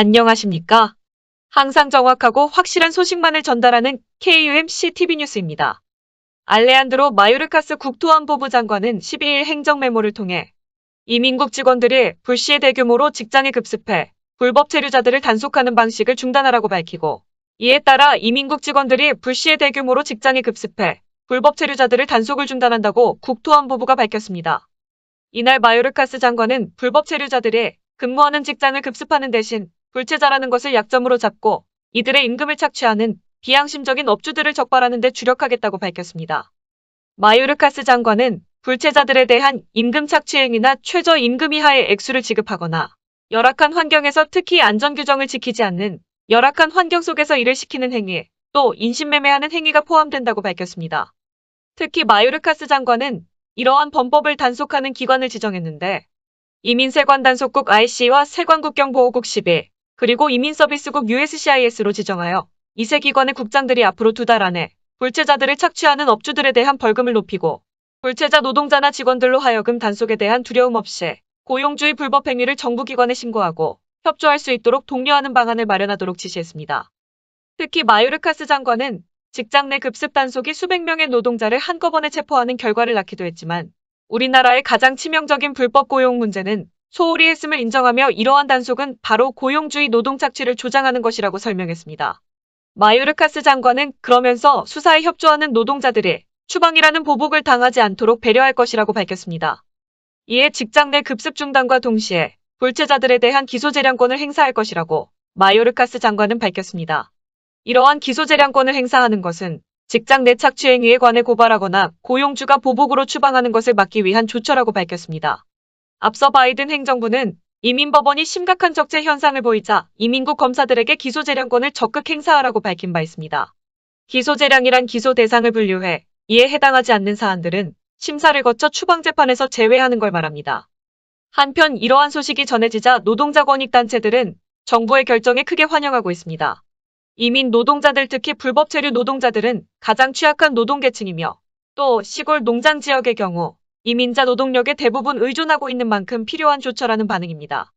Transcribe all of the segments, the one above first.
안녕하십니까? 항상 정확하고 확실한 소식만을 전달하는 KUMC TV 뉴스입니다. 알레한드로 마요르카스 국토안보부 장관은 12일 행정메모를 통해 이민국 직원들이 불시에 대규모로 직장에 급습해 불법 체류자들을 단속하는 방식을 중단하라고 밝히고, 이에 따라 이민국 직원들이 불시에 대규모로 직장에 급습해 불법 체류자들을 단속을 중단한다고 국토안보부가 밝혔습니다. 이날 마요르카스 장관은 불법 체류자들이 근무하는 직장을 급습하는 대신 불체자라는 것을 약점으로 잡고 이들의 임금을 착취하는 비양심적인 업주들을 적발하는 데 주력하겠다고 밝혔습니다. 마요르카스 장관은 불체자들에 대한 임금 착취 행위나 최저임금 이하의 액수를 지급하거나 열악한 환경에서 특히 안전규정을 지키지 않는 열악한 환경 속에서 일을 시키는 행위, 또 인신매매하는 행위가 포함된다고 밝혔습니다. 특히 마요르카스 장관은 이러한 범법을 단속하는 기관을 지정했는데, 이민세관단속국 IC와 세관국경보호국 10일, 그리고 이민서비스국 USCIS로 지정하여 이 세 기관의 국장들이 앞으로 2달 안에 불체자들을 착취하는 업주들에 대한 벌금을 높이고, 불체자 노동자나 직원들로 하여금 단속에 대한 두려움 없이 고용주의 불법 행위를 정부기관에 신고하고 협조할 수 있도록 독려하는 방안을 마련하도록 지시했습니다. 특히 마요르카스 장관은 직장 내 급습 단속이 수백 명의 노동자를 한꺼번에 체포하는 결과를 낳기도 했지만, 우리나라의 가장 치명적인 불법 고용 문제는 소홀히 했음을 인정하며 이러한 단속은 바로 고용주의 노동 착취를 조장하는 것이라고 설명했습니다. 마요르카스 장관은 그러면서 수사에 협조하는 노동자들이 추방이라는 보복을 당하지 않도록 배려할 것이라고 밝혔습니다. 이에 직장 내 급습 중단과 동시에 불체자들에 대한 기소재량권을 행사할 것이라고 마요르카스 장관은 밝혔습니다. 이러한 기소재량권을 행사하는 것은 직장 내 착취 행위에 관해 고발하거나 고용주가 보복으로 추방하는 것을 막기 위한 조처라고 밝혔습니다. 앞서 바이든 행정부는 이민법원이 심각한 적재 현상을 보이자 이민국 검사들에게 기소재량권을 적극 행사하라고 밝힌 바 있습니다. 기소재량이란 기소 대상을 분류해 이에 해당하지 않는 사안들은 심사를 거쳐 추방재판에서 제외하는 걸 말합니다. 한편 이러한 소식이 전해지자 노동자 권익단체들은 정부의 결정에 크게 환영하고 있습니다. 이민 노동자들, 특히 불법 체류 노동자들은 가장 취약한 노동계층이며, 또 시골 농장 지역의 경우 이민자 노동력에 대부분 의존하고 있는 만큼 필요한 조처라는 반응입니다.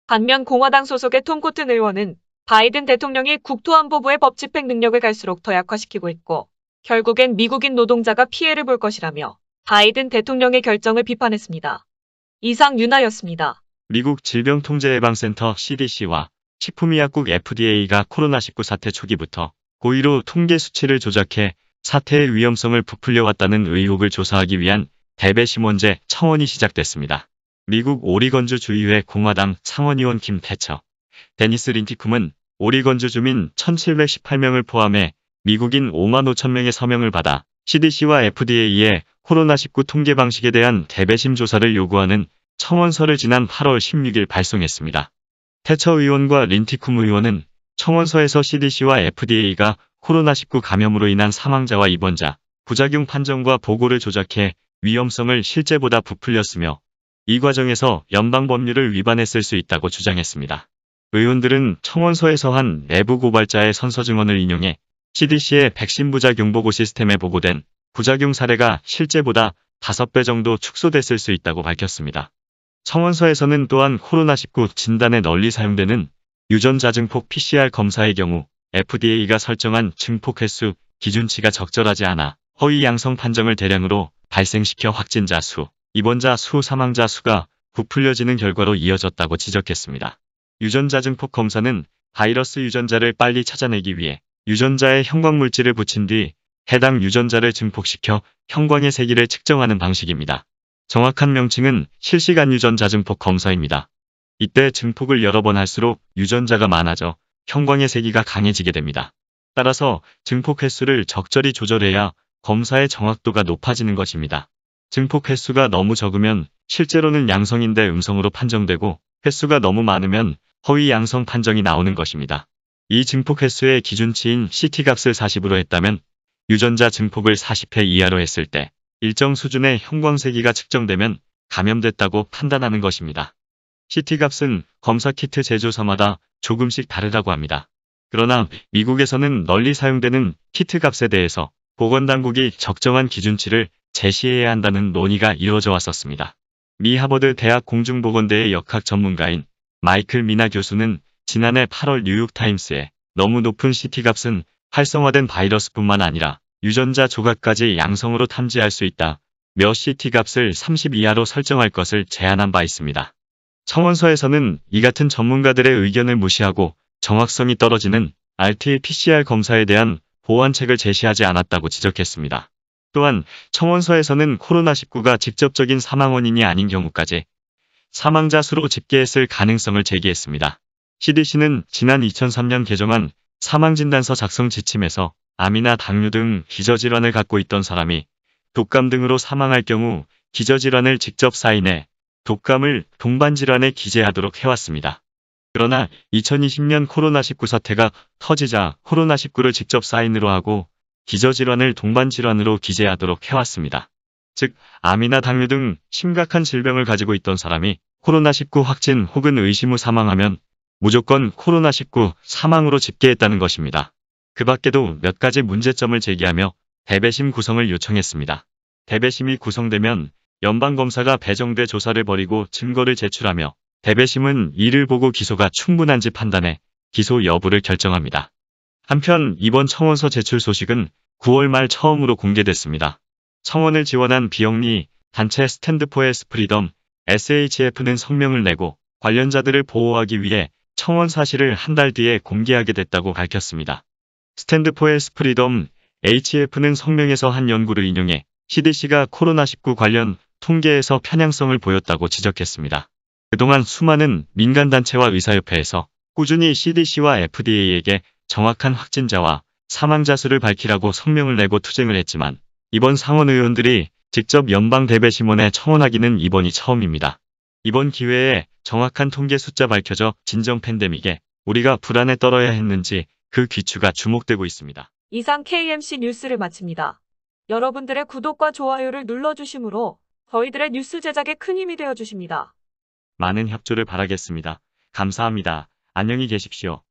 반면 공화당 소속의 톰 코튼 의원은 바이든 대통령이 국토안보부의 법 집행 능력을 갈수록 더 약화시키고 있고 결국엔 미국인 노동자가 피해를 볼 것이라며 바이든 대통령의 결정을 비판했습니다. 이상 윤아였습니다. 미국 질병통제예방센터 CDC와 식품의약국 FDA가 코로나19 사태 초기부터 고의로 통계 수치를 조작해 사태의 위험성을 부풀려왔다는 의혹을 조사하기 위한 대배심원제 청원이 시작됐습니다. 미국 오리건주 주의회 공화당 상원의원 김 태처, 데니스 린티쿰은 오리건주 주민 1718명을 포함해 미국인 5만 5천 명의 서명을 받아 CDC와 FDA의 코로나19 통계 방식에 대한 대배심 조사를 요구하는 청원서를 지난 8월 16일 발송했습니다. 태처 의원과 린티쿰 의원은 청원서에서 CDC와 FDA가 코로나19 감염으로 인한 사망자와 입원자, 부작용 판정과 보고를 조작해 위험성을 실제보다 부풀렸으며 이 과정에서 연방 법률을 위반했을 수 있다고 주장했습니다. 의원들은 청원서에서 한 내부 고발자의 선서 증언을 인용해 CDC의 백신 부작용 보고 시스템에 보고된 부작용 사례가 실제보다 5배 정도 축소됐을 수 있다고 밝혔습니다. 청원서에서는 또한 코로나19 진단에 널리 사용되는 유전자 증폭 PCR 검사의 경우 FDA가 설정한 증폭 횟수 기준치가 적절하지 않아 허위 양성 판정을 대량으로 발생시켜 확진자 수, 입원자 수, 사망자 수가 부풀려지는 결과로 이어졌다고 지적했습니다. 유전자 증폭 검사는 바이러스 유전자를 빨리 찾아내기 위해 유전자에 형광물질을 붙인 뒤 해당 유전자를 증폭시켜 형광의 세기를 측정하는 방식입니다. 정확한 명칭은 실시간 유전자 증폭 검사입니다. 이때 증폭을 여러 번 할수록 유전자가 많아져 형광의 세기가 강해지게 됩니다. 따라서 증폭 횟수를 적절히 조절해야 검사의 정확도가 높아지는 것입니다. 증폭 횟수가 너무 적으면 실제로는 양성인데 음성으로 판정되고 횟수가 너무 많으면 허위 양성 판정이 나오는 것입니다. 이 증폭 횟수의 기준치인 CT값을 40으로 했다면 유전자 증폭을 40회 이하로 했을 때 일정 수준의 형광세기가 측정되면 감염됐다고 판단하는 것입니다. CT값은 검사 키트 제조사마다 조금씩 다르다고 합니다. 그러나 미국에서는 널리 사용되는 키트값에 대해서 보건당국이 적정한 기준치를 제시해야 한다는 논의가 이루어져 왔었습니다. 미 하버드 대학 공중보건대의 역학 전문가인 마이클 미나 교수는 지난해 8월 뉴욕타임스에 너무 높은 CT값은 활성화된 바이러스뿐만 아니라 유전자 조각까지 양성으로 탐지할 수 있다. 며 CT값을 30 이하로 설정할 것을 제안한 바 있습니다. 청원서에서는 이 같은 전문가들의 의견을 무시하고 정확성이 떨어지는 RT-PCR 검사에 대한 보완책을 제시하지 않았다고 지적했습니다. 또한 청원서에서는 코로나19가 직접적인 사망 원인이 아닌 경우까지 사망자 수로 집계했을 가능성을 제기했습니다. CDC는 지난 2003년 개정한 사망진단서 작성 지침에서 암이나 당뇨 등 기저질환을 갖고 있던 사람이 독감 등으로 사망할 경우 기저질환을 직접 사인해 독감을 동반질환에 기재하도록 해왔습니다. 그러나 2020년 코로나19 사태가 터지자 코로나19를 직접 사인으로 하고 기저질환을 동반질환으로 기재하도록 해왔습니다. 즉, 암이나 당뇨 등 심각한 질병을 가지고 있던 사람이 코로나19 확진 혹은 의심 후 사망하면 무조건 코로나19 사망으로 집계했다는 것입니다. 그 밖에도 몇 가지 문제점을 제기하며 대배심 구성을 요청했습니다. 대배심이 구성되면 연방검사가 배정돼 조사를 벌이고 증거를 제출하며 대배심은 이를 보고 기소가 충분한지 판단해 기소 여부를 결정합니다. 한편 이번 청원서 제출 소식은 9월 말 처음으로 공개됐습니다. 청원을 지원한 비영리 단체 스탠드 포 프리덤 SHF는 성명을 내고 관련자들을 보호하기 위해 청원 사실을 한 달 뒤에 공개하게 됐다고 밝혔습니다. 스탠드 포 프리덤 HF는 성명에서 한 연구를 인용해 CDC가 코로나19 관련 통계에서 편향성을 보였다고 지적했습니다. 그동안 수많은 민간단체와 의사협회에서 꾸준히 CDC와 FDA에게 정확한 확진자와 사망자 수를 밝히라고 성명을 내고 투쟁을 했지만 이번 상원 의원들이 직접 연방대배심원에 청원하기는 이번이 처음입니다. 이번 기회에 정확한 통계 숫자 밝혀져 진정 팬데믹에 우리가 불안에 떨어야 했는지 그 귀추가 주목되고 있습니다. 이상 KMC 뉴스를 마칩니다. 여러분들의 구독과 좋아요를 눌러주시므로 저희들의 뉴스 제작에 큰 힘이 되어주십니다. 많은 협조를 바라겠습니다. 감사합니다. 안녕히 계십시오.